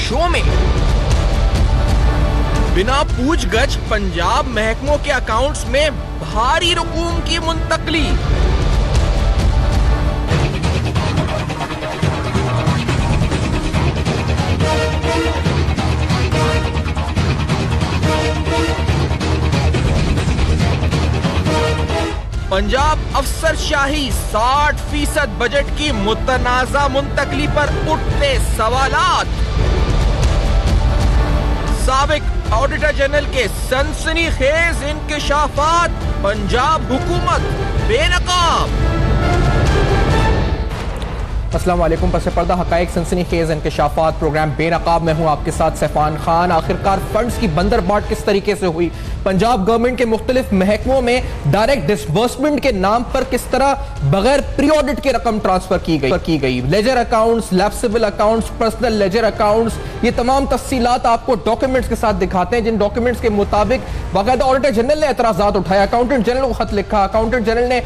Show में बिना पूछ-गछ पंजाब महकमों के अकाउंट्स में भारी रकूम की मुंतकली। पंजाब अफसरशाही 60% बजट की मुतनाज़ा मुंतकली पर उठते सवालात। साबिक ऑडिटर जनरल के सनसनीखेज इंकशाफात, पंजाब हुकूमत बेनकाब। अस्सलाम वालेकुम। पस पर्दा हकाइक सनसनीखेज इंकशाफात प्रोग्राम बेनकाब में हूँ आपके साथ सैफान खान। आखिरकार फंड्स की बंदरबाट किस तरीके से हुई, पंजाब गवर्नमेंट के मुख्तलिफ महकमों में डायरेक्ट डिसबर्समेंट के नाम पर किस तरह बगैर प्री ऑडिट के रकम ट्रांसफर की गई, ledger accounts, lapsable accounts, personal ledger accounts, ये तमाम तफसीलात आपको डॉक्यूमेंट्स के साथ दिखाते हैं, जिन डॉक्यूमेंट्स के मुताबिक बाकायदा ऑडिटर जनरल ने एतराजात उठाया, अकाउंटेंट जनरल को खत लिखा, अकाउंटेंट जनरल ने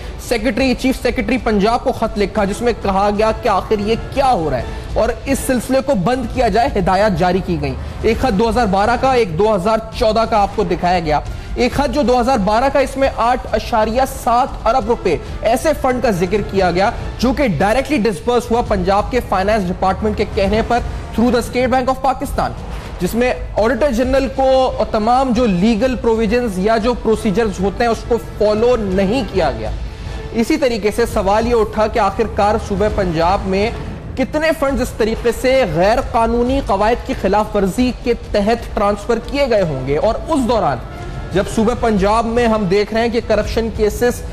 चीफ सेक्रेटरी पंजाब को खत लिखा, जिसमें कहा गया कि आखिर ये क्या हो रहा है और इस सिलसिले को बंद किया जाए, हिदायत जारी की गई। एक खत 2012 का, एक 2014 का आपको दिखाया गया। एक खत जो 2012 का, इसमें 8.7 अरब रुपए ऐसे फंड का जिक्र किया गया जो कि डायरेक्टली डिस्बर्स हुआ पंजाब के फाइनेंस डिपार्टमेंट के कहने पर through the state bank of Pakistan, जिसमें ऑडिटर जनरल को तमाम जो लीगल प्रोविजंस या जो प्रोसीजर्स होते हैं उसको फॉलो नहीं किया गया। इसी तरीके से सवाल ये उठा कि आखिरकार सूबे पंजाब में कितने फंड्स इस तरीके से गैर कानूनी कवायद की खिलाफ वर्जी के तहत ट्रांसफर किए गए होंगे। और उस दौरान जब सूबे पंजाब में हम देख रहे हैं कि करप्शन केसेस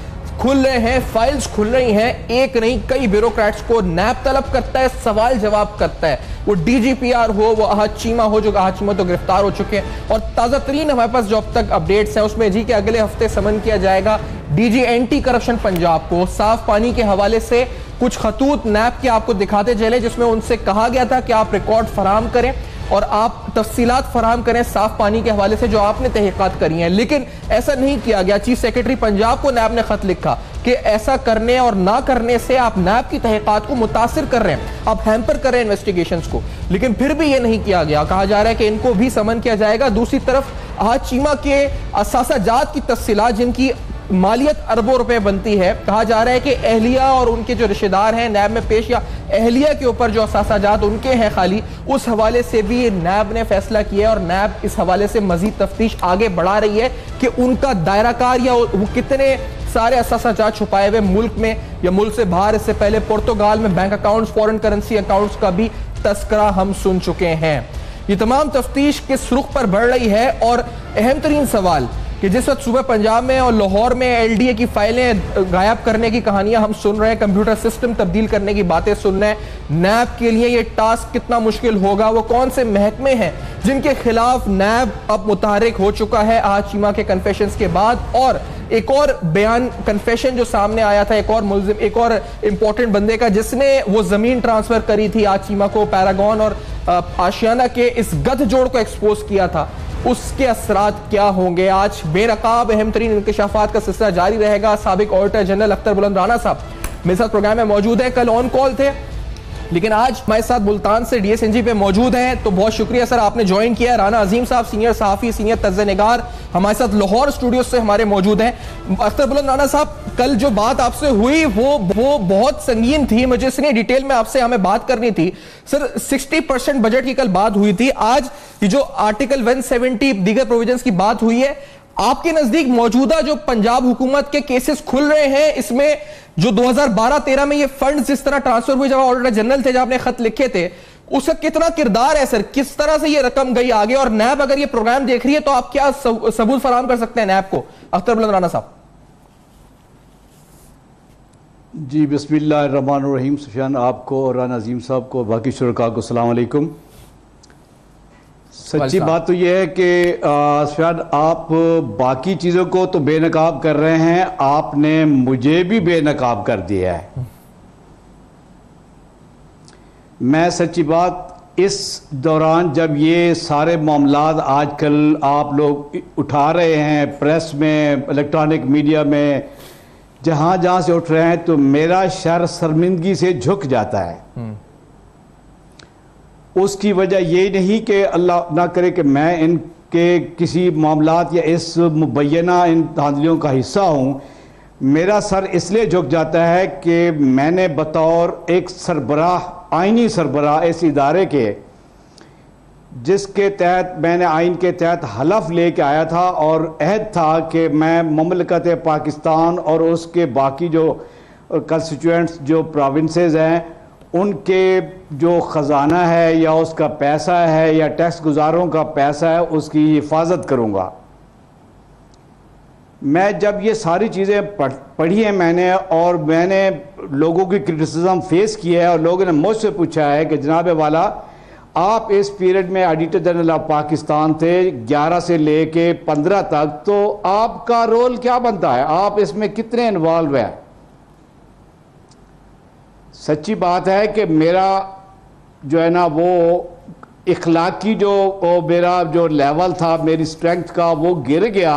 खुल रहे हैं, फाइल्स खुल रही हैं, एक नहीं कई ब्यूरोक्रेट्स को नैब तलब करता है, सवाल जवाब करता है, वो डीजीपीआर हो, वो अहद चीमा हो, जो अहद चीमा तो गिरफ्तार हो चुके हैं। और ताजा तरीन हमारे पास जो अब तक अपडेट्स हैं उसमें जी के अगले हफ्ते समन किया जाएगा डीजी एंटी करप्शन पंजाब को। साफ पानी के हवाले से कुछ खतूत नैब के आपको दिखाते चले, जिसमें उनसे कहा गया था कि आप रिकॉर्ड फराम करें और आप तफसीलात फराम करें साफ पानी के हवाले से जो आपने तहकीकात करी हैं, लेकिन ऐसा नहीं किया गया। चीफ सेक्रेटरी पंजाब को नैब ने खत लिखा कि ऐसा करने और ना करने से आप नैब की तहकीकात को मुतासिर कर रहे हैं, आप हैम्पर कर रहे हैं इन्वेस्टिगेशंस को, लेकिन फिर भी ये नहीं किया गया। कहा जा रहा है कि इनको भी समन किया जाएगा। दूसरी तरफ अहद चीमा के असासाजात की तफसीलात, जिनकी मालियत अरबों रुपए बनती है, कहा जा रहा है कि अहलिया और उनके जो रिश्तेदार हैं नैब में पेश, या अहलिया के ऊपर जो असासाजात उनके हैं खाली, उस हवाले से भी नैब ने फैसला किया और नैब इस हवाले से मजीद तफ्तीश आगे बढ़ा रही है कि उनका दायराकार या वो कितने सारे असासाजात छुपाए हुए मुल्क में या मुल्क से बाहर। इससे पहले पुर्तगाल में bank accounts, foreign currency accounts का भी तस्करा हम सुन चुके हैं। ये तमाम तफ्तीश किस रुख पर बढ़ रही है और अहम तरीन सवाल कि जिस वक्त सुबह पंजाब में और लाहौर में एलडीए की फाइलें गायब करने की कहानियां हम सुन रहे हैं, कंप्यूटर सिस्टम तब्दील करने की बातें सुन रहे हैं, नैब के लिए ये टास्क कितना मुश्किल होगा, वो कौन से महकमे हैं जिनके खिलाफ नैब अब मुतहरिक हो चुका है अहद चीमा के कन्फेशंस के बाद। और एक और बयान कन्फेशन जो सामने आया था, एक और मुल्जिम, एक और इंपॉर्टेंट बंदे का, जिसने वो जमीन ट्रांसफर करी थी अहद चीमा को, पैरागॉन और आशियाना के इस गठजोड़ को एक्सपोज किया था, उसके असरात क्या होंगे। आज बेनकाब अहम तरीन इंकशाफात का सिलसिला जारी रहेगा। साबिक ऑडिटर जनरल अख्तर बुलंद राना साहब मेरे साथ प्रोग्राम में मौजूद है। कल ऑन कॉल थे लेकिन आज हमारे साथ मुल्तान से डीएसएनजी पे मौजूद हैं, तो बहुत शुक्रिया सर आपने ज्वाइन किया। राना अजीम साहब सीनियर सहाफी, सीनियर तर्ज़-ए-निगार हमारे साथ लाहौर स्टूडियो से हमारे मौजूद हैं। अख्तर बुलंद राना साहब, कल जो बात आपसे हुई वो बहुत संगीन थी, मुझे इसलिए डिटेल में आपसे हमें बात करनी थी। सर 60% बजट की कल बात हुई थी, आज ये जो आर्टिकल 170 दीगर प्रोविजंस की बात हुई है, आपके नजदीक मौजूदा जो पंजाब हुकूमत के केसेस खुल रहे हैं, इसमें जो 2012-13 में ये फंड्स जिस तरह ट्रांसफर हुए, जब ऑडिटर जनरल थे, जब आपने खत लिखे थे, उसका कितना किरदार है सर, किस तरह से ये रकम गई आगे, और नैब अगर ये प्रोग्राम देख रही है तो आप क्या सबूत फराम कर सकते हैं नैब को? अख्तर बुलंद राना साहब। जी बिस्मिल्लाहिर्रहमानिर्रहीम। सुफियान आपको और राना अजीम साहब को, बाकी शुरका को अस्सलाम वालेकुम। सच्ची बात तो यह है कि सुफियान आप बाकी चीज़ों को तो बेनकाब कर रहे हैं, आपने मुझे भी बेनकाब कर दिया है। मैं सच्ची बात इस दौरान जब ये सारे मामलात आजकल आप लोग उठा रहे हैं प्रेस में, इलेक्ट्रॉनिक मीडिया में, जहाँ जहाँ से उठ रहे हैं, तो मेरा शर शर्मिंदगी से झुक जाता है। उसकी वजह ये नहीं कि अल्लाह ना करे कि मैं इनके किसी मामलात या इस मुबैना इन धांधलियों का हिस्सा हूँ। मेरा सर इसलिए झुक जाता है कि मैंने बतौर एक सरबराह, आइनी सरबराह इस इदारे के, जिसके तहत मैंने आइन के तहत हलफ लेके आया था और अहद था कि मैं मुमलकत पाकिस्तान और उसके बाकी जो कंस्टिट्यूएंट्स जो प्रोविंसेस हैं उनके जो ख़जाना है या उसका पैसा है या टैक्स गुजारों का पैसा है उसकी हिफाजत करूँगा। मैं जब ये सारी चीज़ें पढ़ी हैं मैंने, और मैंने लोगों की क्रिटिसिज्म फेस की है और लोगों ने मुझसे पूछा है कि जनाब वाला आप इस पीरियड में ऑडिटर जनरल ऑफ पाकिस्तान थे 11 से लेके 15 तक, तो आपका रोल क्या बनता है, आप इसमें कितने इन्वॉल्व हैं। सच्ची बात है कि मेरा जो है ना वो इखलाकी जो मेरा जो लेवल था मेरी स्ट्रेंथ का वो गिर गया,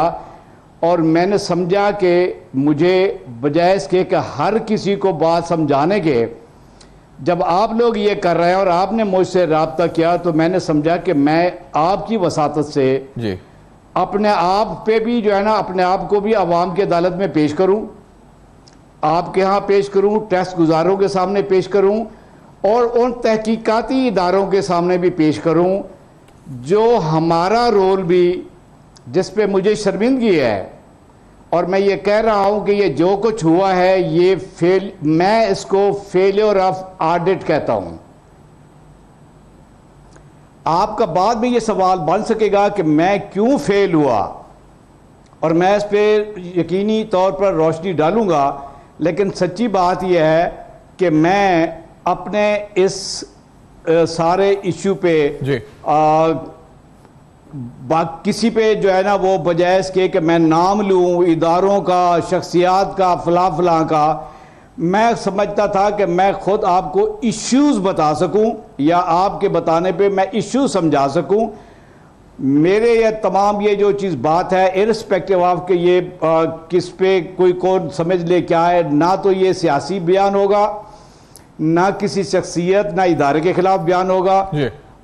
और मैंने समझा कि मुझे बजाय इसके कि हर किसी को बात समझाने के, जब आप लोग ये कर रहे हैं और आपने मुझसे रब्ता किया तो मैंने समझा कि मैं आपकी वसातत से जी अपने आप पे भी जो है ना अपने आप को भी अवाम की अदालत में पेश करूं, आपके यहाँ पेश करूं, टैक्स गुजारों के सामने पेश करूं और उन तहकीकाती इदारों के सामने भी पेश करूं जो हमारा रोल भी, जिस पे मुझे शर्मिंदगी है। और मैं ये कह रहा हूं कि ये जो कुछ हुआ है ये मैं इसको फेलियर ऑफ ऑडिट कहता हूं। आपका बाद में ये सवाल बन सकेगा कि मैं क्यों फेल हुआ, और मैं इस पर यकीनी तौर पर रोशनी डालूंगा, लेकिन सच्ची बात यह है कि मैं अपने इस सारे इश्यू पे किसी पे जो है ना वो बजाय इसके कि मैं नाम लूँ इदारों का, शख्सियात का, फला का, मैं समझता था कि मैं खुद आपको इश्यूज़ बता सकूं या आपके बताने पे मैं इश्यूज समझा सकूं। मेरे ये तमाम ये जो चीज़ बात है इररिस्पेक्टिव ऑफ कि ये किस पे कोई कौन समझ ले क्या है, ना तो ये सियासी बयान होगा, ना किसी शख्सियत ना इदारे के खिलाफ बयान होगा,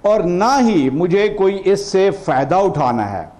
और ना ही मुझे कोई इससे फायदा उठाना है।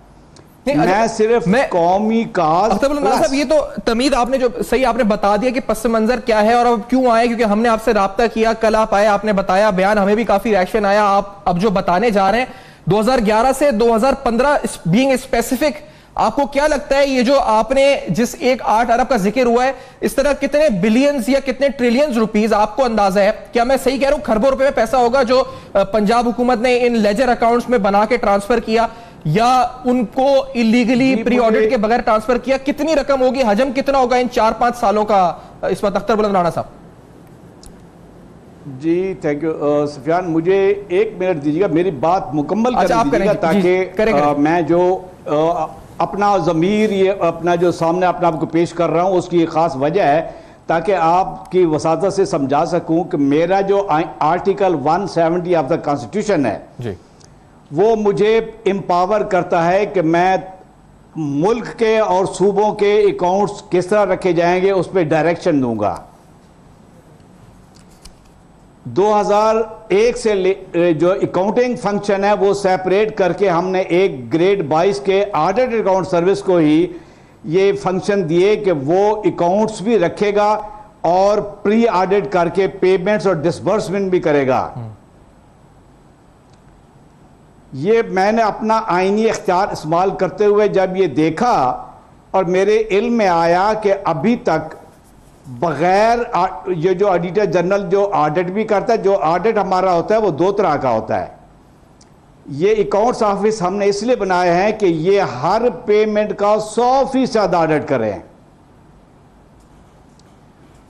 मैं सिर्फ कौमी काज। साहब ये तो तमीद आपने जो सही आपने बता दिया कि पस मंजर क्या है और अब क्यों आए, क्योंकि हमने आपसे राब्ता किया, कल आप आए, आपने बताया बयान, हमें भी काफी रिएक्शन आया। आप अब जो बताने जा रहे हैं 2011 से 2015 बीइंग स्पेसिफिक, आपको क्या लगता है ये जो आपने जिस 8 अरब का जिक्र हुआ है, इस तरह कितने बिलियंस या कितने ट्रिलियंस रुपीस आपको अंदाजा है? क्या मैं सही कह रहा हूं खरबों रुपए में पैसा होगा जो पंजाब हुकूमत ने इन लेजर अकाउंट्स में बना के ट्रांसफर किया या उनको इलीगली प्री ऑडिट के बगैर ट्रांसफर किया? कितनी रकम होगी, हजम कितना होगा इन 4-5 सालों का? इस वक्त अख्तर बुलंद राणा साहब। जी थैंक यू सुफियान, मुझे 1 मिनट दीजिएगा, मेरी बात मुकम्मल कर दीजिएगा ताकि मैं जो अपना ज़मीर ये अपना जो सामने अपने आप को पेश कर रहा हूँ उसकी एक ख़ास वजह है ताकि आपकी वसातत से समझा सकूँ कि मेरा जो आर्टिकल 170 ऑफ द कॉन्स्टिट्यूशन है जी, वो मुझे एम्पावर करता है कि मैं मुल्क के और सूबों के अकाउंट्स किस तरह रखे जाएंगे उस पर डायरेक्शन दूंगा। 2001 से जो अकाउंटिंग फंक्शन है वो सेपरेट करके हमने एक ग्रेड 22 के ऑडिट अकाउंट सर्विस को ही ये फंक्शन दिए कि वो अकाउंट्स भी रखेगा और प्री ऑडिट करके पेमेंट्स और डिसबर्समेंट भी करेगा। ये मैंने अपना आईनी इख्तियार इस्तेमाल करते हुए जब ये देखा और मेरे इल्म में आया कि अभी तक बगैर ये जो ऑडिटर जनरल जो ऑडिट भी करता है, जो ऑडिट हमारा होता है वो 2 तरह का होता है। ये अकाउंट्स ऑफिस हमने इसलिए बनाए हैं कि ये हर पेमेंट का 100% ऑडिट करें,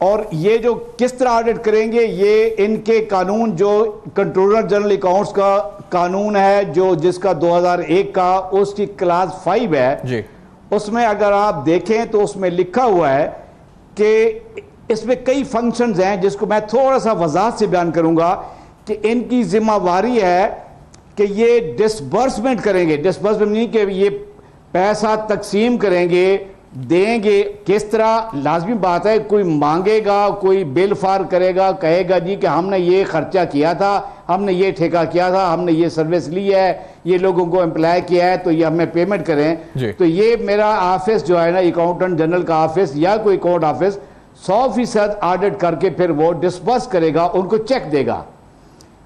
और ये जो किस तरह ऑडिट करेंगे ये इनके कानून जो कंट्रोलर जनरल अकाउंट्स का कानून है जो जिसका 2001 का उसकी क्लास 5 है जी, उसमें अगर आप देखें तो उसमें लिखा हुआ है कि इसमें कई फंक्शंस हैं जिसको मैं थोड़ा सा वजाहत से बयान करूंगा कि इनकी जिम्मेवारी है कि ये डिसबर्समेंट करेंगे। डिसबर्समेंट नहीं कि ये पैसा तकसीम करेंगे देंगे किस तरह, लाजमी बात है कोई मांगेगा, कोई बिल फार करेगा, कहेगा जी कि हमने ये खर्चा किया था, हमने ये ठेका किया था, हमने ये सर्विस ली है, ये लोगों को एम्प्लॉय किया है, तो ये हमें पेमेंट करें। तो ये मेरा ऑफिस जो है ना, अकाउंटेंट जनरल का ऑफिस या कोई कोर्ट ऑफिस 100% ऑडिट करके फिर वो डिस्बर्स करेगा, उनको चेक देगा।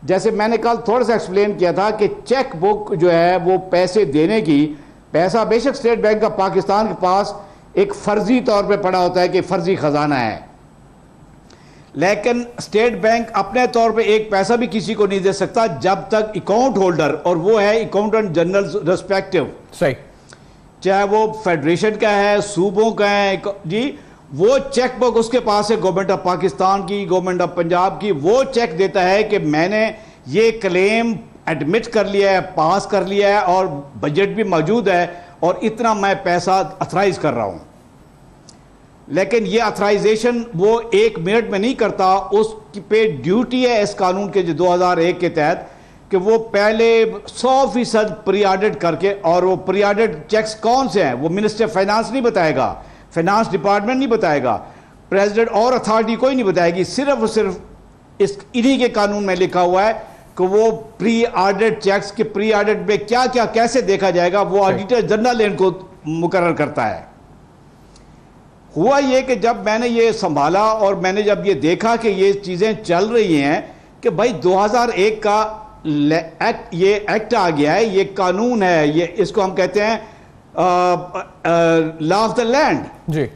जैसे मैंने कल थोड़ा सा एक्सप्लेन किया था कि चेक बुक जो है वो पैसे देने की, पैसा बेशक स्टेट बैंक का पाकिस्तान के पास एक फर्जी तौर पे पड़ा होता है कि फर्जी खजाना है, लेकिन स्टेट बैंक अपने तौर पे एक पैसा भी किसी को नहीं दे सकता जब तक अकाउंट होल्डर, और वो है अकाउंटेंट जनरल रेस्पेक्टिव, सही, चाहे वो फेडरेशन का है, सूबों का है जी, वो चेक बुक उसके पास है, गवर्नमेंट ऑफ पाकिस्तान की, गवर्नमेंट ऑफ पंजाब की, वो चेक देता है कि मैंने ये क्लेम एडमिट कर लिया है, पास कर लिया है, और बजट भी मौजूद है, और इतना मैं पैसा अथराइज कर रहा हूं। लेकिन ये अथराइजेशन वो 1 मिनट में नहीं करता, उस पे ड्यूटी है इस कानून के जो 2001 के तहत कि वो पहले 100% प्री ऑडिट करके, और वो प्री ऑडिट चेक्स कौन से हैं वो मिनिस्टर फाइनेंस नहीं बताएगा, फाइनेंस डिपार्टमेंट नहीं बताएगा, प्रेसिडेंट और अथॉरिटी कोई नहीं बताएगी, सिर्फ और सिर्फ इन्हीं के कानून में लिखा हुआ है कि वो प्री ऑडिट चेक्स के प्री ऑडिट में क्या क्या कैसे देखा जाएगा, वो ऑडिटर जनरल इनको मुकर्रर करता है। हुआ ये कि जब मैंने ये संभाला और मैंने जब ये देखा कि ये चीज़ें चल रही हैं कि भाई 2001 का एक्ट, ये एक्ट आ गया है, ये कानून है, ये इसको हम कहते हैं लॉ ऑफ द लैंड जी।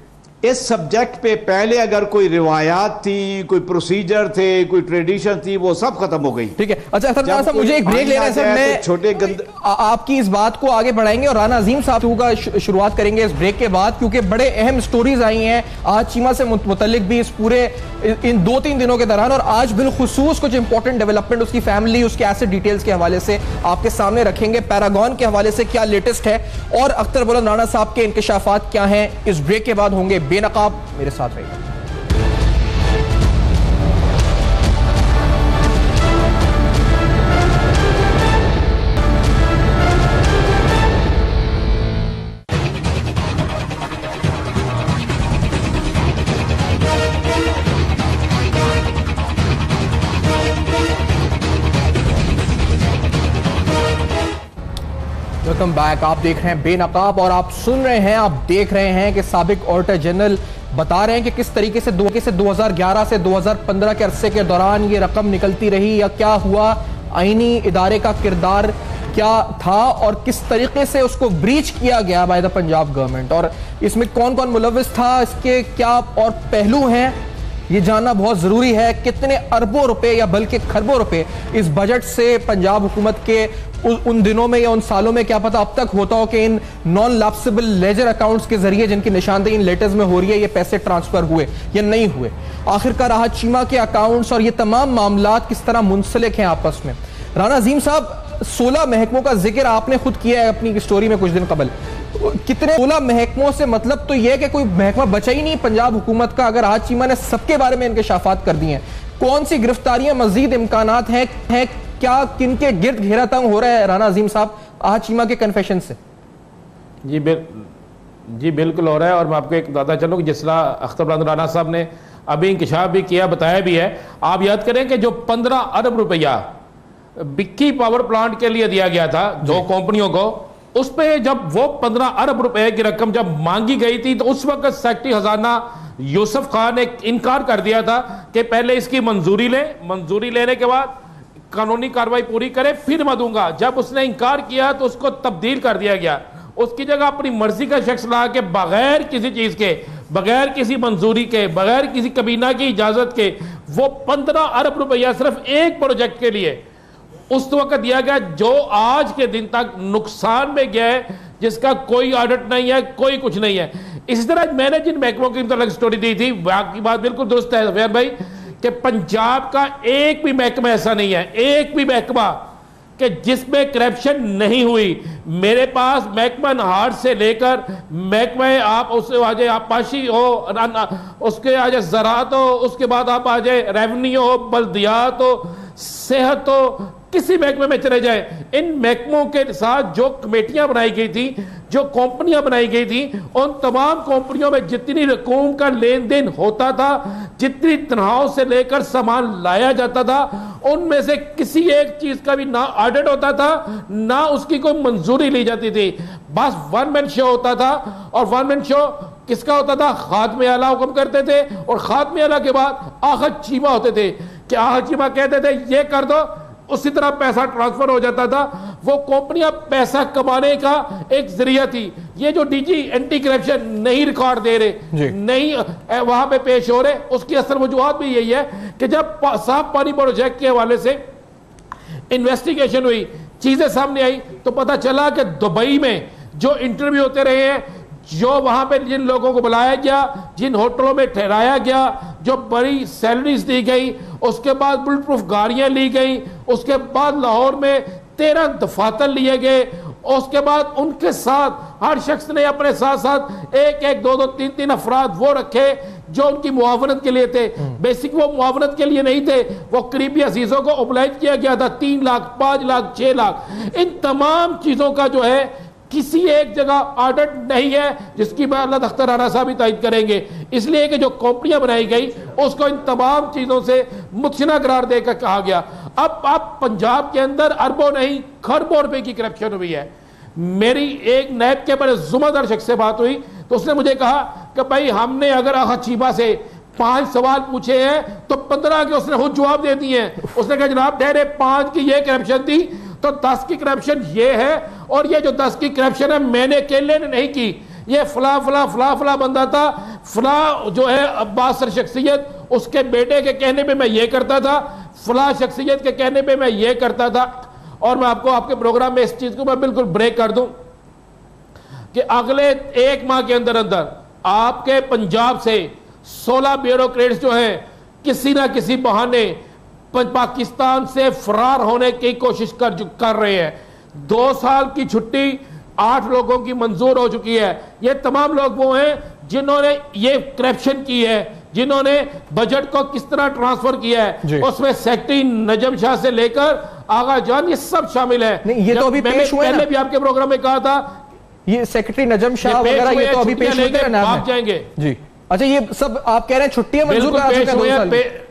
इस सब्जेक्ट पे पहले अगर कोई रिवायात थी, कोई प्रोसीजर थे, कोई ट्रेडिशन थी, वो सब खत्म हो गई। ठीक है, अच्छा सर मुझे एक ब्रेक लेना है सर, मैं छोटे आपकी इस बात को आगे बढ़ाएंगे और राना अजीम साहब का शुरुआत करेंगे इस ब्रेक के बाद, क्योंकि बड़े अहम स्टोरीज आई हैं आज चीमा से मुतल्लिक भी इस पूरे इन 2-3 दिनों के दौरान, और आज बिलखुसूस कुछ इंपॉर्टेंट डेवलपमेंट उसकी फैमिली, उसके एसेट डिटेल्स के हवाले से आपके सामने रखेंगे, पैरागॉन के हवाले से क्या लेटेस्ट है, और अख्तर बुलंद राणा साहब के इंकशाफात क्या हैं, इस ब्रेक के बाद होंगे बेनकाब। मेरे साथ रहिए। Welcome back. आप देख रहे हैं बेनकाब और आप सुन रहे हैं, आप देख रहे हैं कि साबिक ऑडिटर जनरल बता रहे हैं कि किस तरीके से 2011 से 2015 के अरसे के दौरान ये रकम निकलती रही, या क्या हुआ, आईनी इदारे का किरदार क्या था और किस तरीके से उसको ब्रीच किया गया बाय द पंजाब गवर्नमेंट, और इसमें कौन कौन मुलव्विस था, इसके क्या और पहलू हैं, ये जानना बहुत जरूरी है। कितने अरबों रुपए या बल्कि खरबों रुपए इस बजट से पंजाब हुकूमत के उन दिनों में या उन सालों में, क्या पता अब तक होता हो कि in non lapsable ledger accounts के जरिए जिनकी निशानदेही इन लेटर्स में हो रही है, ये पैसे ट्रांसफर हुए या नहीं हुए, आखिरकार राहत चीमा के अकाउंट्स और ये तमाम मामला किस तरह मुंसलिक हैं आपस में। राना अजीम साहब, 16 महकमों का जिक्र आपने खुद किया है अपनी स्टोरी में कुछ दिन कबल, कितने 16 महकमों से मतलब तो यह कि कोई महकमा बचा ही नहीं पंजाब हुकूमत का, अगर आज चीमा ने सबके बारे में इंकशाफात कर दिए हैं, कौन सी गिरफ्तारियां मजीद इम्कानात हैं, क्या किनके गिर्द घेरा तंग हो रहा है राना अजीम साहब आज चीमा के कन्फेशन से? जी बिल्कुल हो रहा है, और मैं आपको एक बताता चलूँ कि जिस तरह अख्तर बुलंद राणा साहब ने अभी इंकशाफ भी किया, बताया भी है। आप याद करें कि जो 15 अरब रुपया बिक्की पावर प्लांट के लिए दिया गया था 2 कंपनियों को, उस पे जब वो 15 अरब रुपए की रकम जब मांगी गई थी तो उस वक्त सेक्रेटरी खजाना यूसुफ खान ने इनकार कर दिया था कि पहले इसकी मंजूरी ले, मंजूरी लेने के बाद कानूनी कार्रवाई पूरी करे फिर मैं दूंगा। जब उसने इनकार किया तो उसको तब्दील कर दिया गया, उसकी जगह अपनी मर्जी का शख्स ला के बगैर किसी चीज के, बगैर किसी मंजूरी के, बगैर किसी कबीना की इजाजत के वो 15 अरब रुपया सिर्फ एक प्रोजेक्ट के लिए उस वक्त दिया गया, जो आज के दिन तक नुकसान में गया है, जिसका कोई ऑडिट नहीं है, कोई कुछ नहीं है। इसी तरह मैंने जिन महकमों की मतलब स्टोरी दी थी, आपकी बात बिल्कुल दुरुस्त है फैर भाई, कि पंजाब का एक भी महकमा ऐसा नहीं है, एक भी महकमा कि जिसमें करप्शन नहीं हुई। मेरे पास महकमा नहार से लेकर महकमा आप उससे आ जाए, आप पाशी हो, उसके आ जाए ज़राअत हो, उसके बाद आप आ जाए रेवेन्यू हो, बल्दियात हो, सेहत हो, किसी महकमे में चले जाए, इन महकमों के साथ जो कमेटियां बनाई गई थी, जो कंपनियां बनाई गई थी, उन तमाम कंपनियों में जितनी रकूम का लेन देन होता था, जितनी तनख्वाहों से लेकर सामान लाया जाता था, उनमें से किसी एक चीज का भी ना ऑडिट होता था, ना उसकी कोई मंजूरी ली जाती थी। बस वन मैन शो होता था। और वन मैन शो किसका होता था? खात्मे आला हुक्म करते थे, और खात्मे आला के बाद आहत चीमा होते थे कि आहत चीमा कहते थे ये कर दो, उसी तरह पैसा ट्रांसफर हो जाता था। वो कंपनियां पैसा कमाने का एक जरिया थी। ये जो डीजी एंटी करप्शन नहीं रिकॉर्ड दे रहे, नहीं वहां पे पेश हो रहे, उसकी असल वजूहत भी यही है कि जब साफ पानी प्रोजेक्ट के हवाले से इन्वेस्टिगेशन हुई, चीजें सामने आई, तो पता चला कि दुबई में जो इंटरव्यू होते रहे हैं, जो वहां पे जिन लोगों को बुलाया गया, जिन होटलों में ठहराया गया, जो बड़ी सैलरीज दी गई, उसके बाद बुलेट प्रूफ गाड़ियां ली गई, उसके बाद लाहौर में 13 दफातर लिए गए, उसके बाद उनके साथ हर शख्स ने अपने साथ साथ एक एक दो दो तीन तीन अफराद वो रखे जो उनकी मुआवनत के लिए थे। बेसिक वो मुआवनत के लिए नहीं थे, वो करीबी अजीजों को ओबलाइज किया गया था। 3 लाख, 5 लाख, 6 लाख, इन तमाम चीजों का जो है किसी एक जगह ऑडिट नहीं है, जिसकी बात अख्तर राणा साहब भी तायद करेंगे। इसलिए कि जो कंपनियां बनाई गई उसको इन तमाम चीजों से मुतशिना करार देकर कहा गया। अब पंजाब के अंदर अरबों नहीं खरबों रुपए की करप्शन हुई है। मेरी एक नैब के बड़े जुम्मेदार शख्स से बात हुई तो उसने मुझे कहा कि भाई हमने अगर चीमा से 5 सवाल पूछे हैं तो 15 के उसने खुद जवाब दे दिए हैं। उसने कहा जनाब ठहरे 5 की ये करप्शन थी तो 10 की करप्शन ये है, और ये जो 10 की करप्शन है मैंने अकेले ने नहीं की, ये फला फला फला फला बंदा था, फला जो है अब्बास शख्सियत उसके बेटे के कहने पे मैं ये करता था, फला शख्सियत के कहने पे मैं ये करता था। और मैं आपको आपके प्रोग्राम में इस चीज को मैं बिल्कुल ब्रेक कर दूं कि अगले 1 माह के अंदर अंदर आपके पंजाब से 16 ब्यूरोक्रेट्स जो हैं किसी ना किसी बहाने पाकिस्तान से फरार होने की कोशिश कर रहे हैं। 2 साल की छुट्टी 8 लोगों की मंजूर हो चुकी है। ये तमाम लोग वो हैं जिन्होंने ये करप्शन की है, जिन्होंने बजट को किस तरह ट्रांसफर किया है, उसमें सेक्रेटरी नजम शाह से लेकर आगा जान ये सब शामिल है। नहीं, ये तो अभी पेश हुए पहले भी आपके प्रोग्राम में कहा था ये सेक्रेटरी नजम शाह वगैरह ये तो अभी पेश हुए ना आप जाएंगे जी। अच्छा ये सब आप कह रहे हैं छुट्टियां मंजूर करा चुके हैं 2 साल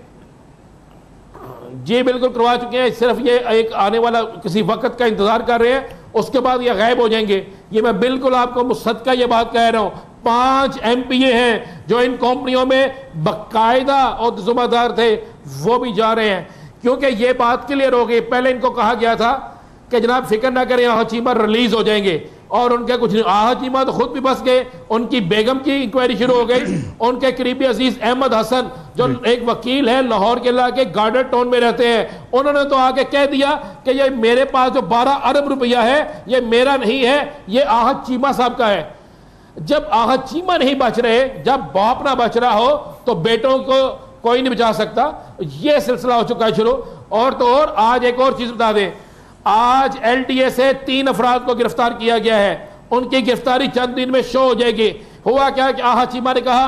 जी बिल्कुल करवा चुके हैं। सिर्फ ये एक आने वाला किसी वक्त का इंतजार कर रहे हैं, उसके बाद ये गायब हो जाएंगे। ये मैं बिल्कुल आपको मुसद्दका ये बात कह रहा हूं। 5 MPA हैं जो इन कंपनियों में बाकायदा और जिम्मेदार थे, वो भी जा रहे हैं क्योंकि ये बात क्लियर हो गई। पहले इनको कहा गया था कि जनाब फिक्र ना करें आहत चीमा रिलीज हो जाएंगे, और उनके कुछ आहत चीमा तो खुद भी बस गए। उनकी बेगम की इंक्वायरी शुरू हो गई। उनके करीबी अजीज अहमद हसन जो एक वकील है लाहौर के इलाके गार्डर टाउन में रहते हैं, उन्होंने तो आके कह दिया कि ये मेरे पास जो 12 अरब रुपया है ये मेरा नहीं है, ये आहत चीमा साहब का है। जब आहत चीमा नहीं बच रहे, जब बाप ना बच रहा हो तो बेटों को कोई नहीं बचा सकता। यह सिलसिला हो चुका है शुरू। और तो और आज एक और चीज बता दें, आज LDA से 3 अफराद को गिरफ्तार किया गया है। उनकी गिरफ्तारी चंद दिन में शो हो जाएगी। हुआ क्या कि आहत चीमा ने कहा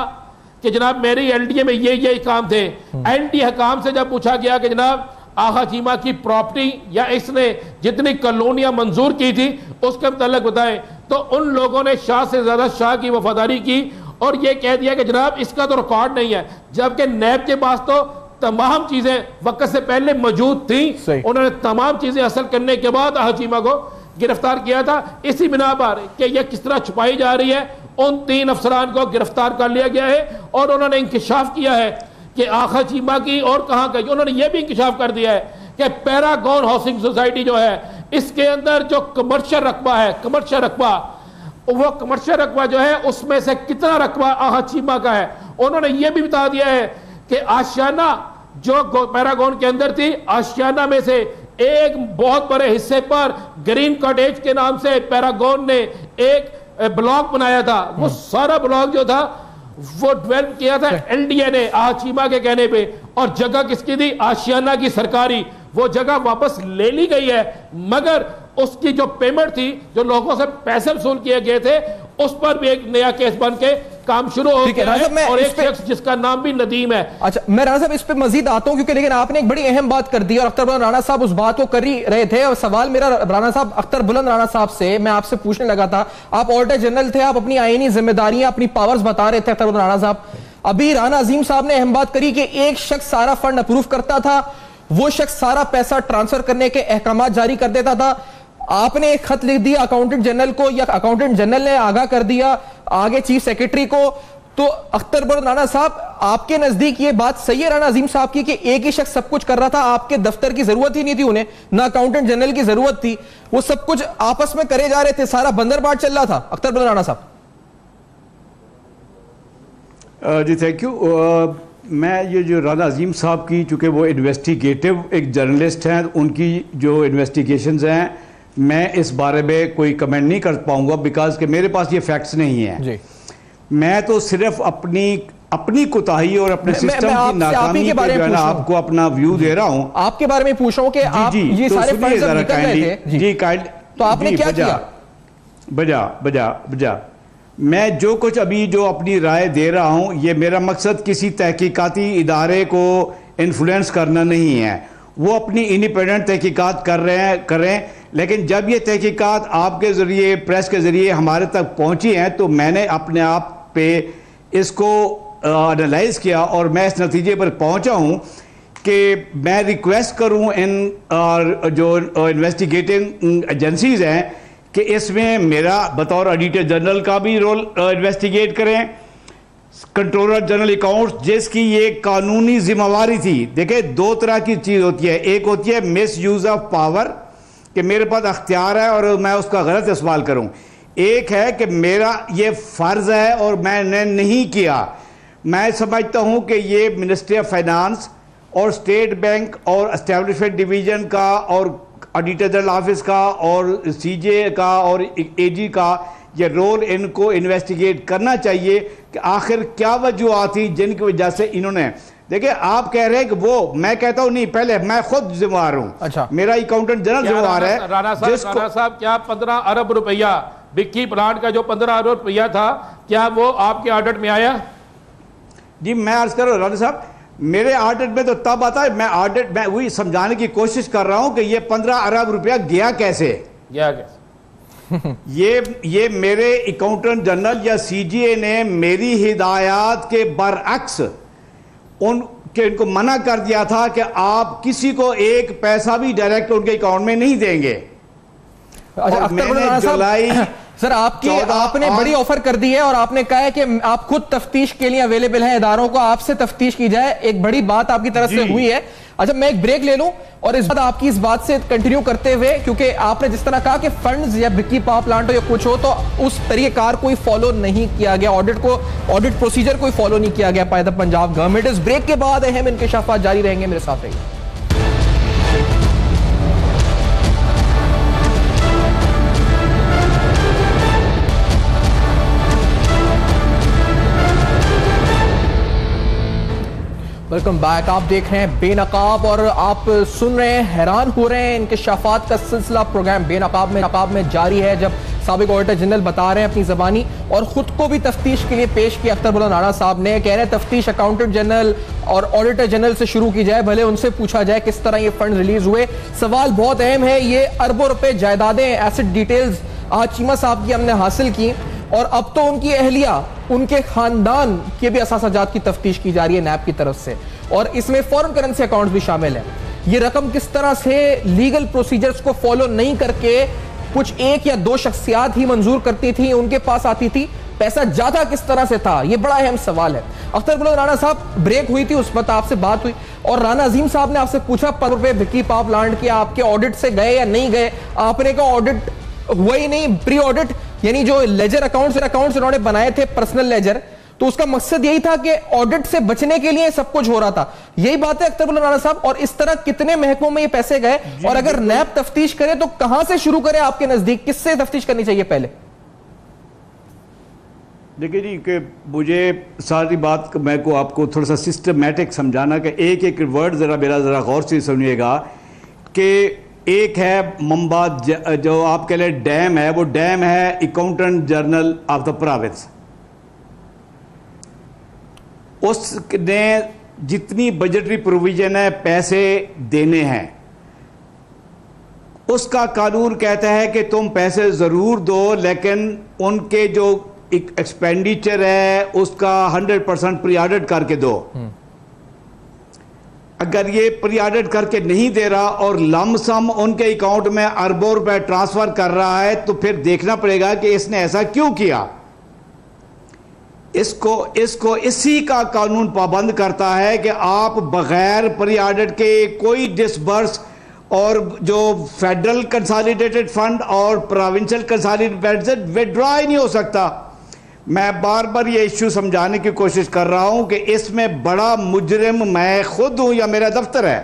कि जनाब मेरी LDA में ये काम थे। LDA हकाम से जब पूछा गया कि जनाब आहत चीमा की प्रॉपर्टी या इसने जितनी कॉलोनियां मंजूर की थी उसके मुताल्लिक बताएं, तो उन लोगों ने शाह से ज्यादा शाह की वफादारी की और ये कह दिया कि जनाब इसका तो रिकॉर्ड नहीं है, जबकि नैब के पास तो तमाम चीजें वक्त से पहले मौजूद थी। उन्होंने तमाम चीजें हासिल करने के बाद आहत चीमा को गिरफ्तार किया था। इसी बिना पर कि यह किस तरह छुपाई जा रही है, उन 3 अफसरान को गिरफ्तार कर लिया गया है और उन्होंने इंकशाफ किया है कि आहत चीमा की और कहां गई। उन्होंने यह भी इंकशाफ कर दिया है कि पैरागॉन हाउसिंग सोसाइटी जो है इसके अंदर जो कमर्शियल रकबा है, कमर्शियल रकबा, वो कमर्शियल रकबा जो है उसमें से कितना रकबा आहत चीमा का है। उन्होंने यह भी बता दिया है कि आशियाना जो पैरागॉन के अंदर थी, आशियाना में से एक बहुत बड़े हिस्से पर ग्रीन कॉटेज के नाम से पैरागॉन ने एक ब्लॉक बनाया था। वो सारा ब्लॉक जो था वो डेवलप किया था LDA ने आहत चीमा के कहने पे, और जगह किसकी थी? आशियाना की सरकारी। वो जगह वापस ले ली गई है, मगर उसकी जो पेमेंट थी, जो लोगों से पैसे वसूल किए गए थे, उस पर भी एक नया केस बन के काम शुरू हो ठीक है, गया राना साहब, है मैं और इस एक पे- शख्स जिसका नाम भी नदीम है। अच्छा, मैं राणा साहब इस पे मजीद आता हूं, क्योंकि लेकिन आपने एक बड़ी अहम बात कर दी और अख्तर बुलंद राणा साहब उस बात को कर ही रहे थे। और सवाल मेरा राणा साहब अख्तर बुलंद राणा साहब से मैं आपसे पूछने लगा था, आप ऑडिटर जनरल थे, आप अपनी आईनी जिम्मेदारियां, अपनी पावर्स बता रहे थे अख्तर बुलंद राणा साहब। अभी राना अजीम साहब ने अहम बात करी कि एक शख्स सारा फंड अप्रूव करता था, वो शख्स सारा पैसा ट्रांसफर करने के अहकाम जारी कर देता था। आपने एक खत लिख दिया अकाउंटेंट जनरल को, या अकाउंटेंट जनरल ने आगाह कर दिया आगे चीफ सेक्रेटरी को। तो अख्तर बुलंद राणा साहब, आपके नजदीक ये बात सही है राना अजीम साहब की कि एक ही शख्स सब कुछ कर रहा था, आपके दफ्तर की जरूरत ही नहीं थी उन्हें, ना अकाउंटेंट जनरल की जरूरत थी, वो सब कुछ आपस में करे जा रहे थे, सारा बंदरबाट चल रहा था? अख्तर बुलंद राणा साहब जी थैंक यू। मैं ये जो राना अजीम साहब की, चूँकि वो इन्वेस्टिगेटिव एक जर्नलिस्ट हैं, उनकी जो इन्वेस्टिगेशंस हैं, मैं इस बारे में कोई कमेंट नहीं कर पाऊंगा, बिकॉज कि मेरे पास ये फैक्ट्स नहीं हैं जी। मैं तो सिर्फ अपनी कोताही और अपने सिस्टम की नाकामी के बारे में आपको अपना व्यू दे रहा हूं। आपके बारे में पूछ रहा हूं कि आप ये तो सारे फंड्स जब निकल रहे थे जी, तो आपने क्या किया? बजा मैं जो कुछ अभी जो अपनी राय दे रहा हूं, ये मेरा मकसद किसी तहकीकाती इदारे को इन्फ्लुएंस करना नहीं है। वो अपनी इंडिपेंडेंट तहकीकात कर रहे हैं, लेकिन जब ये तहकीकात आपके ज़रिए, प्रेस के ज़रिए हमारे तक पहुंची हैं, तो मैंने अपने आप पे इसको एनालाइज किया और मैं इस नतीजे पर पहुंचा हूं कि मैं रिक्वेस्ट करूं इन जो इन्वेस्टिगेटिंग एजेंसीज हैं कि इसमें मेरा बतौर ऑडिटर जनरल का भी रोल इन्वेस्टिगेट करें, कंट्रोलर जनरल अकाउंट्स जिसकी ये कानूनी जिम्मेवारी थी। देखिए, दो तरह की चीज़ होती है, एक होती है मिस यूज़ ऑफ पावर कि मेरे पास अख्तियार है और मैं उसका गलत इस्तेमाल करूं, एक है कि मेरा ये फ़र्ज़ है और मैंने नहीं किया। मैं समझता हूं कि ये मिनिस्ट्री ऑफ फाइनेंस और स्टेट बैंक और एस्टेब्लिशमेंट डिवीज़न का और ऑडिटर जनरल ऑफिस का और सीजे का और एजी का ये रोल इनको इन्वेस्टिगेट करना चाहिए कि आखिर क्या वजूहत थी जिनकी वजह से इन्होंने। देखिए, आप कह रहे हैं कि वो, मैं कहता हूं नहीं, पहले मैं खुद जिम्मेवार हूं। अच्छा, मेरा अकाउंटेंट जनरल जिम्मेवार है। राणा साहब, क्या 15 अरब रुपया बिक्की प्लांट का जो 15 अरब रुपया था, क्या वो आपके ऑडिट में आया? जी, मैं अर्ज कर रहा हूं राणा साहब, मेरे ऑडिट में तो तब आता है, मैं वही समझाने की कोशिश कर रहा हूं कि ये 15 अरब रुपया गया कैसे। ये मेरे अकाउंटेंट जनरल या सीजीए ने मेरी हिदायत के बरअक्स इनको मना कर दिया था कि आप किसी को एक पैसा भी डायरेक्ट उनके अकाउंट में नहीं देंगे। अच्छा, मैंने जुलाई सर आपने बड़ी ऑफर कर दी है और आपने कहा है कि आप खुद तफ्तीश के लिए अवेलेबल हैं, इदारों को आपसे तफ्तीश की जाए, एक बड़ी बात आपकी तरफ से हुई है। अच्छा, मैं एक ब्रेक ले लूं और इस बात आपकी इस बात से कंटिन्यू करते हुए, क्योंकि आपने जिस तरह कहा कि फंड्स या बिक्की पावर प्लांट हो या कुछ हो, तो उस तरीकेकार कोई फॉलो नहीं किया गया, ऑडिट प्रोसीजर कोई फॉलो नहीं किया गया बाय द पंजाब गवर्नमेंट। इस ब्रेक के बाद अहम इंकशाफात जारी रहेंगे, मेरे साथ रहिए। Welcome back. आप देख रहे हैं बेनकाब और आप सुन रहे हैं, हैरान हो रहे हैं, इंकशाफात का सिलसिला प्रोग्राम बेनकाब में जारी है। जब साबिक ऑडिटर जनरल बता रहे हैं अपनी जबानी और खुद को भी तफ्तीश के लिए पेश किया अख्तर बुलंद राणा साहब ने, कह रहे हैं तफ्तीश अकाउंटेंट जनरल और ऑडिटर जनरल से शुरू की जाए, भले उनसे पूछा जाए किस तरह ये फंड रिलीज हुए। सवाल बहुत अहम है, ये अरबों रुपए जायदादें, एसेट डिटेल्स आज चीमा साहब की हमने हासिल की और अब तो उनकी अहलिया, उनके खानदान के भी असासाजात की तफ्तीश की जा रही है नैब की तरफ से, और इसमें फॉरेन करेंसी अकाउंट्स भी शामिल है। ये रकम किस तरह से लीगल प्रोसीजर्स को फॉलो नहीं करके कुछ एक या दो शख्सियात ही मंजूर करती थी, उनके पास आती थी, पैसा जाता किस तरह से था, ये बड़ा अहम सवाल है। अख्तर बुलंद राणा साहब, ब्रेक हुई थी, उस वक्त आपसे बात हुई और राना अजीम साहब ने आपसे पूछा 15 रुपए बिक्की पावर प्लांट के आपके ऑडिट से गए या नहीं गए। आपने कहा ऑडिट हुआ ही नहीं, प्री ऑडिट यानी जो लेजर अकाउंट्स उन्होंने बनाए थे पर्सनल लेजर, तो उसका मकसद यही था कि ऑडिट से बचने के लिए सब कुछ हो रहा था। यही बात है अख्तर बुलंद राणा साहब, और इस तरह कितने महकमों में ये पैसे गए, और अगर नैब तफ्तीश करे तो कहां से शुरू करे आपके नजदीक, किससे तफ्तीश करनी चाहिए पहले? देखिए जी, कि मुझे सारी बात मैं को आपको थोड़ा सा सिस्टमैटिक समझाना कि एक एक वर्ड जरा गौर से सुनिएगा कि एक है मंबा, जो आप कह लें डैम है, वो डैम है accountant general of the province. उसने जितनी बजटरी प्रोविजन है पैसे देने हैं, उसका कानून कहता है कि तुम पैसे जरूर दो, लेकिन उनके जो एक्सपेंडिचर है उसका 100% प्री ऑडिट करके दो। अगर ये प्री ऑडिट करके नहीं दे रहा और लमसम उनके अकाउंट में अरबों रुपए ट्रांसफर कर रहा है, तो फिर देखना पड़ेगा कि इसने ऐसा क्यों किया। इसको इसी का कानून पाबंद करता है कि आप बगैर प्री ऑडिट के कोई डिसबर्स, और जो फेडरल कंसोलिडेटेड फंड और प्रोविंशियल कंसोलिडेटेड फंड से विड्रॉ ही नहीं हो सकता। मैं बार बार ये इश्यू समझाने की कोशिश कर रहा हूं कि इसमें बड़ा मुजरिम मैं खुद हूं या मेरा दफ्तर है।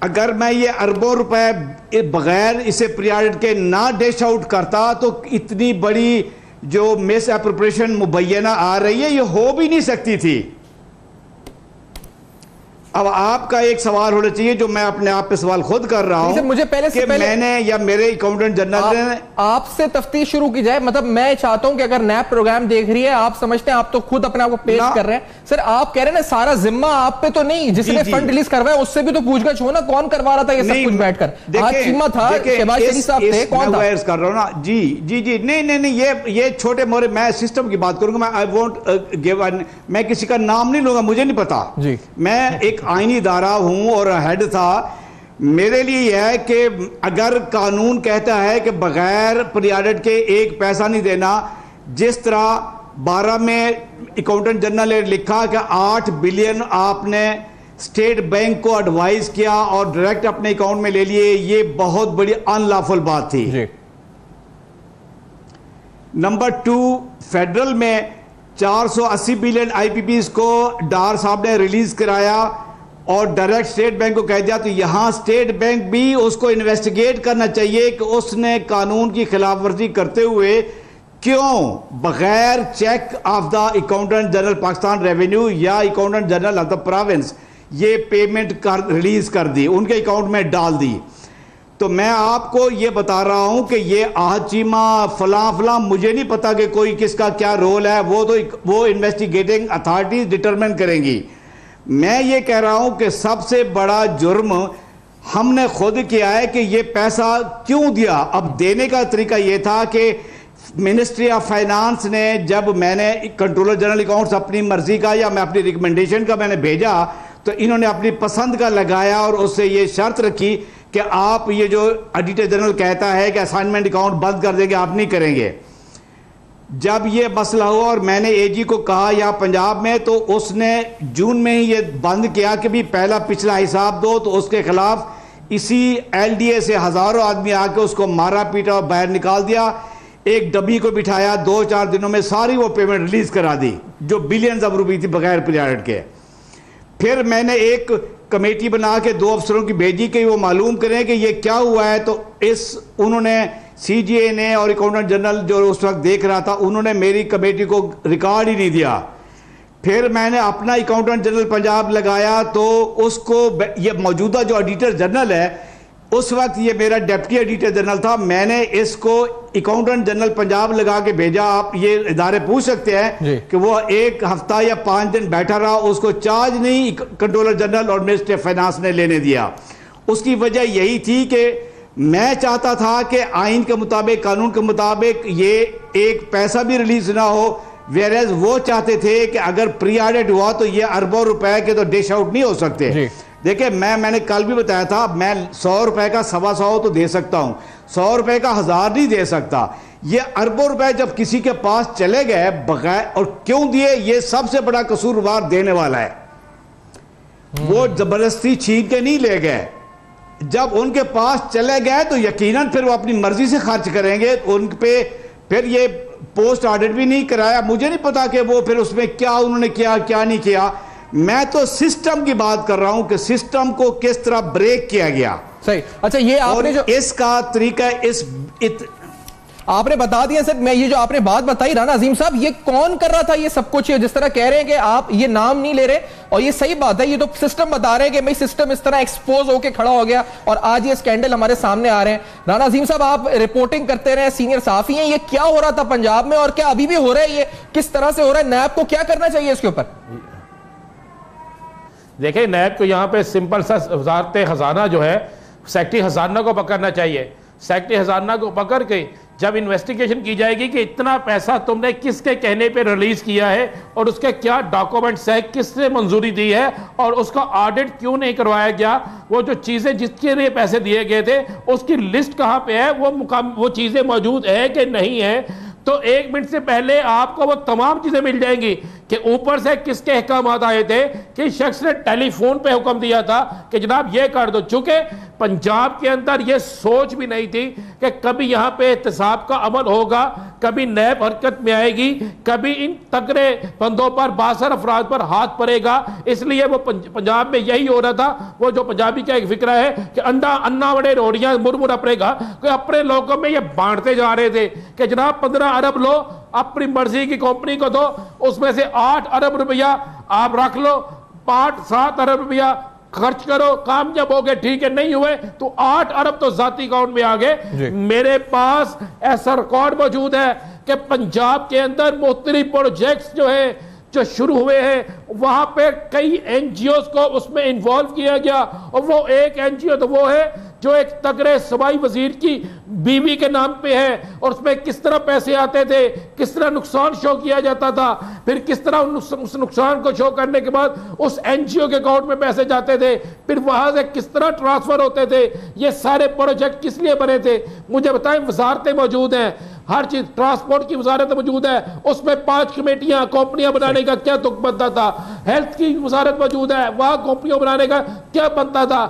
अगर मैं ये अरबों रुपए बगैर इसे प्री ऑडिट के ना डिश आउट करता तो इतनी बड़ी जो मिस एप्रोप्रिएशन मुबैना आ रही है ये हो भी नहीं सकती थी। अब आपका एक सवाल होना चाहिए जो मैं अपने आप पे सवाल खुद कर रहा हूं, मुझे पहले मैंने या मेरे अकाउंटेंट जनरल ने आपसे तफ्तीश शुरू की जाए। मतलब मैं चाहता हूं कि अगर नैप प्रोग्राम देख रही है, आप समझते हैं, आप तो खुद अपने आप को पेश कर रहे हैं सर, आप कह रहे हैं ना सारा जिम्मा आप पे तो नहीं, जिसने फंड रिलीज करवाया उससे भी तो पूछगछ हो ना, कौन करवा रहा था ये सब कुछ बैठकर। आज जिम्मा था शहबाज शरीफ साहब थे, कौन था? कर रहा हूं ना जी जी जी नहीं ये छोटे मोरे, मैं सिस्टम की बात करूंगा। मैं आई वोंट गिव, मैं किसी का नाम नहीं लूंगा, मुझे नहीं पता जी। मैं एक आईनी इदारा हूं और हेड था। मेरे लिए यह है कि अगर कानून कहता है कि बगैर प्री ऑडिट के एक पैसा नहीं देना, जिस तरह 12 में अकाउंटेंट जनरल ने लिखा कि 8 बिलियन आपने स्टेट बैंक को एडवाइस किया और डायरेक्ट अपने अकाउंट में ले लिए, ये बहुत बड़ी अनलॉफुल बात थी जी। नंबर 2, फेडरल में 480 बिलियन आईपीपीस को डार साहब ने रिलीज कराया और डायरेक्ट स्टेट बैंक को कह दिया, तो यहां स्टेट बैंक भी उसको इन्वेस्टिगेट करना चाहिए कि उसने कानून की खिलाफवर्जी करते हुए क्यों बगैर check of the accountant general Pakistan revenue या accountant general of the province ये पेमेंट रिलीज कर दी, उनके अकाउंट में डाल दी। तो मैं आपको ये बता रहा हूं कि ये आहचीमा फला मुझे नहीं पता कि कोई किसका क्या रोल है, वो इन्वेस्टिगेटिंग अथॉरिटीज डिटरमिन करेंगी। मैं ये कह रहा हूं कि सबसे बड़ा जुर्म हमने खुद किया है कि ये पैसा क्यों दिया। अब देने का तरीका ये था कि मिनिस्ट्री ऑफ फाइनेंस ने, जब मैंने कंट्रोलर जनरल अकाउंट्स अपनी मर्जी का या मैं अपनी रिकमेंडेशन का मैंने भेजा, तो इन्होंने अपनी पसंद का लगाया और उससे ये शर्त रखी कि आप ये जो ऑडिटर जनरल कहता है कि असाइनमेंट अकाउंट बंद कर देंगे, आप नहीं करेंगे। जब ये मसला हुआ और मैंने एजी को कहा यहाँ पंजाब में, तो उसने जून में ही ये बंद किया कि भी पहला पिछला हिसाब दो। तो उसके खिलाफ इसी एलडीए से हजारों आदमी आके उसको मारा पीटा और बाहर निकाल दिया। एक डब्बी को बिठाया, 2-4 दिनों में सारी वो पेमेंट रिलीज करा दी जो बिलियंस ऑफ रुपए थी बगैर प्री ऑडिट के। फिर मैंने एक कमेटी बना के 2 अफसरों की भेजी कि वो मालूम करें कि ये क्या हुआ है। तो उन्होंने सीजीए ने और अकाउंटेंट जनरल जो उस वक्त देख रहा था, उन्होंने मेरी कमेटी को रिकॉर्ड ही नहीं दिया। फिर मैंने अपना अकाउंटेंट जनरल पंजाब लगाया, तो उसको ये मौजूदा जो ऑडिटर जनरल है, उस वक्त ये मेरा डिप्टी ऑडिटर जनरल था, मैंने इसको अकाउंटेंट जनरल पंजाब लगा के भेजा। आप ये इदारे पूछ सकते हैं कि वो 1 हफ्ता या 5 दिन बैठा रहा, उसको चार्ज नहीं कंट्रोलर जनरल और मिनिस्ट्री ऑफ फाइनेंस ने लेने दिया। उसकी वजह यही थी कि मैं चाहता था कि आइन के मुताबिक, कानून के मुताबिक ये एक पैसा भी रिलीज ना हो, वेरेज वो चाहते थे कि अगर प्री ऑडिट हुआ तो ये अरबों रुपए के तो डिश आउट नहीं हो सकते। देखिए मैंने कल भी बताया था, मैं 100 रुपए का 125 तो दे सकता हूं, 100 रुपए का 1000 नहीं दे सकता। ये अरबों रुपए जब किसी के पास चले गए बगैर, और क्यों दिए, ये सबसे बड़ा कसूरवार देने वाला है। वो जबरदस्ती छीन के नहीं ले गए, जब उनके पास चले गए तो यकीनन फिर वो अपनी मर्जी से खर्च करेंगे। उन पे फिर ये पोस्ट ऑडिट भी नहीं कराया, मुझे नहीं पता कि वो फिर उसमें क्या उन्होंने किया क्या नहीं किया। मैं तो सिस्टम की बात कर रहा हूं कि सिस्टम को किस तरह ब्रेक किया गया। सही। अच्छा, ये आपने जो इसका तरीका आपने बता दिया सर, मैं ये जो आपने बात बताई राना अजीम साहब, ये कौन कर रहा था ये सब कुछ? जिस तरह कह रहे हैं कि आप ये नाम नहीं ले रहे, और ये सही बात है, ये तो सिस्टम बता रहे हैं कि भाई सिस्टम इस तरह एक्सपोज होकर खड़ा हो गया और आज ये स्कैंडल हमारे सामने आ रहे हैं। राना अजीम साहब, आप रिपोर्टिंग करते रहे, सीनियर सहाफी हैं, ये क्या हो रहा था पंजाब में और क्या अभी भी हो रहा है? ये किस तरह से हो रहा है? नैब को क्या करना चाहिए इसके ऊपर? देखिए, नैब को यहाँ पे सिंपल सा वजारत खजाना जो है सेक्रेटरी खजाना को पकड़ना चाहिए। सेक्रेटरी खजाना को पकड़ के जब इन्वेस्टिगेशन की जाएगी कि इतना पैसा तुमने किसके कहने पे रिलीज किया है और उसके क्या डॉक्यूमेंट्स है, किसने मंजूरी दी है और उसका ऑडिट क्यों नहीं करवाया गया, वो जो चीजें जिसके लिए पैसे दिए गए थे उसकी लिस्ट कहाँ पे है, वो चीजें मौजूद है कि नहीं है, तो 1 मिनट से पहले आपको वो तमाम चीजें मिल जाएंगी कि ऊपर से किसके अहकामात आए थे, किस शख्स ने टेलीफोन पे हुक्म दिया था कि जनाब ये कर दो। चूंकि पंजाब के अंदर ये सोच भी नहीं थी कि कभी यहां पे एहतसाब का अमल होगा, कभी नैब हरकत में आएगी, कभी इन तगड़े बंदों पर, बासर अफराद पर हाथ पड़ेगा। इसलिए वो पंजाब में यही हो रहा था, वो जो पंजाबी का एक फिक्रा है कि अन्ना बड़े रोटियां मुरमुरा पड़ेगा, कि अपने लोगों में ये बांटते जा रहे थे कि जनाब 15 अरब लो, अपनी मर्जी की कंपनी को दो, उसमें से 8 अरब रुपया आप रख लो, 5-7 अरब रुपया खर्च करो, कामयाब हो गए ठीक है, नहीं हुए तो 8 अरब तो जाती अकाउंट में आ गए। मेरे पास ऐसा रिकॉर्ड मौजूद है कि पंजाब के अंदर मुख्तलिफ प्रोजेक्ट्स जो है जो शुरू हुए हैं, वहां पे कई एनजीओ को उसमें इन्वॉल्व किया गया, और वो एक एनजीओ तो वो है जो एक तगड़े सूबाई वजीर की बीवी के नाम पे है, और उसमें किस तरह पैसे आते थे, किस तरह नुकसान शो किया जाता था, फिर किस तरह उस नुकसान को शो करने के बाद उस एनजीओ के अकाउंट में पैसे जाते थे, फिर वहां से किस तरह ट्रांसफर होते थे, ये सारे प्रोजेक्ट किस लिए बने थे मुझे बताएं। वजारतें मौजूद हैं, हर चीज, ट्रांसपोर्ट की वजारत मौजूद है, उसमें 5 कमेटियां कंपनियां बनाने का क्या तुक बनता था, हेल्थ की वजारत मौजूद है, वहां कंपनियां बनाने का क्या बनता था।